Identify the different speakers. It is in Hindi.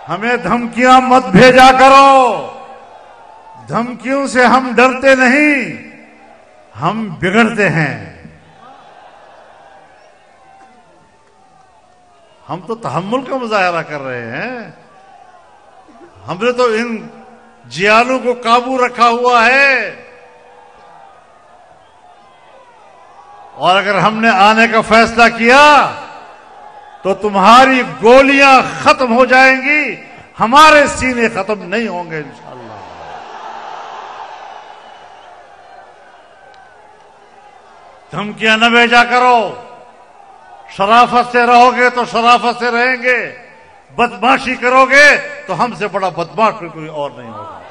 Speaker 1: हमें धमकियां मत भेजा करो। धमकियों से हम डरते नहीं, हम बिगड़ते हैं। हम तो तहम्मुल का मुजाहरा कर रहे हैं। हमने तो इन जियालों को काबू रखा हुआ है, और अगर हमने आने का फैसला किया तो तुम्हारी गोलियां खत्म हो जाएंगी, हमारे सीने खत्म नहीं होंगे इंशाअल्लाह। धमकियां न भेजा करो। शराफत से रहोगे तो शराफत से रहेंगे, बदमाशी करोगे तो हमसे बड़ा बदमाश कोई और नहीं होगा।